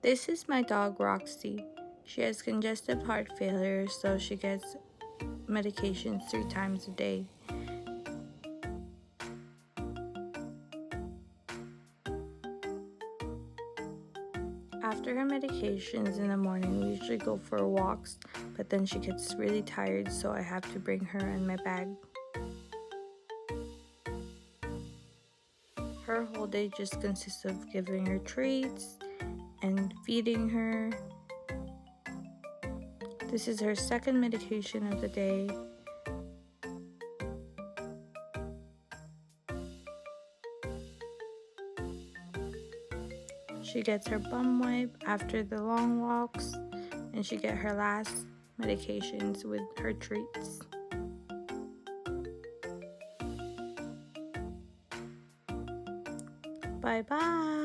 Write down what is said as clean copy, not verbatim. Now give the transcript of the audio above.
This is my dog Roxy. She has congestive heart failure, so she gets medications 3 times a day. After her medications in the morning, we usually go for walks, but then she gets really tired, so I have to bring her in my bag. Her whole day just consists of giving her treats and feeding her. This is her second medication of the day. She gets her bum wipe after the long walks, and she gets her last medications with her treats. Bye bye.